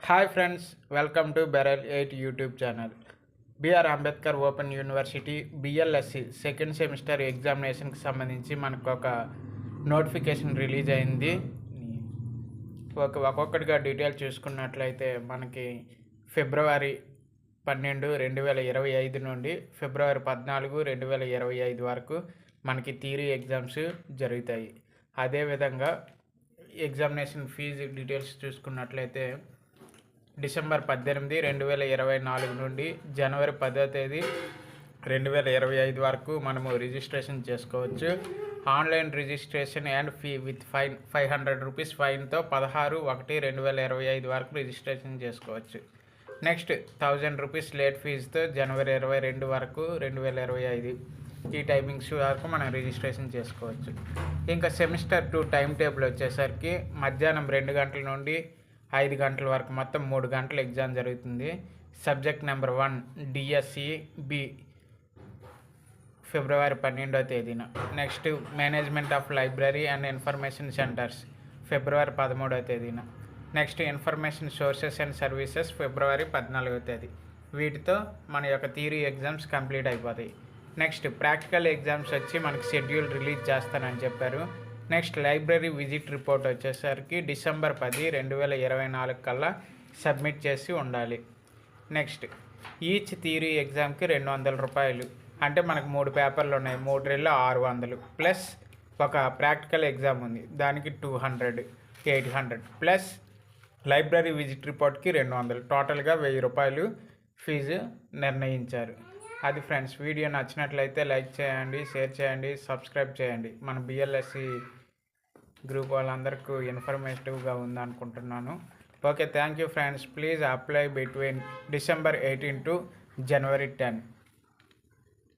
Hi friends, welcome to బెరల్ 8 YouTube channel. BR Ambedkar open university BLSc second semester ఎగ్జామినేషన్కి సంబంధించి మనకు ఒక నోటిఫికేషన్ రిలీజ్ అయింది. ఒక్కొక్కటిగా డీటెయిల్ చూసుకున్నట్లయితే మనకి ఫిబ్రవరి 12, 2025 నుండి ఫిబ్రవరి 14, 2025 వరకు మనకి థియరీ ఎగ్జామ్స్ జరుగుతాయి. అదేవిధంగా ఎగ్జామినేషన్ ఫీజు డీటెయిల్స్ చూసుకున్నట్లయితే డిసెంబర్ 18, 2024 నుండి జనవరి 10వ తేదీ 2025 వరకు మనము రిజిస్ట్రేషన్ చేసుకోవచ్చు. Online registration and fee with fine 500 rupees ఫైన్తో 16/1/2025 వరకు రిజిస్ట్రేషన్ చేసుకోవచ్చు. నెక్స్ట్ 1000 రూపీస్ లేట్ ఫీజుతో జనవరి 22 వరకు 2025 ఈ టైమింగ్స్ వరకు మనం రిజిస్ట్రేషన్ చేసుకోవచ్చు. ఇంకా సెమిస్టర్ 2 టైం టేబుల్ వచ్చేసరికి మధ్యాహ్నం 2 గంటల నుండి 5 గంటల వరకు మొత్తం 3 గంటల ఎగ్జామ్ జరుగుతుంది. సబ్జెక్ట్ నెంబర్ 1 డిఎస్సి బి ఫిబ్రవరి 12వ తేదీన. Next management of library and information centres ఫిబ్రవరి 13వ తేదీన. Next information sources and services ఫిబ్రవరి 14వ తేదీ. వీటితో మన యొక్క థియరీ ఎగ్జామ్స్ కంప్లీట్ అయిపోతాయి. నెక్స్ట్ ప్రాక్టికల్ ఎగ్జామ్స్ వచ్చి మనకి షెడ్యూల్ రిలీజ్ చేస్తానని చెప్పారు. నెక్స్ట్ లైబ్రరీ విజిట్ రిపోర్ట్ వచ్చేసరికి డిసెంబర్ 10, 2024 కల్లా సబ్మిట్ చేసి ఉండాలి. నెక్స్ట్ ఈచ్ థియరీ ఎగ్జామ్కి 200 రూపాయలు, అంటే మనకు 3 పేపర్లు ఉన్నాయి, 3 రెళ్ళు 600 ప్లస్ ఒక ప్రాక్టికల్ ఎగ్జామ్ ఉంది దానికి 200, 800 ప్లస్ లైబ్రరీ విజిట్ రిపోర్ట్కి 200, టోటల్గా 1000 రూపాయలు ఫీజు నిర్ణయించారు. అది ఫ్రెండ్స్, వీడియో నచ్చినట్లయితే లైక్ చేయండి, షేర్ చేయండి, సబ్స్క్రైబ్ చేయండి. మన బిఎల్ఎస్సి గ్రూప్ వాళ్ళందరికీ ఇన్ఫర్మేటివ్గా ఉందనుకుంటున్నాను. Okay, thank you friends. Please apply between December 18 to January 10.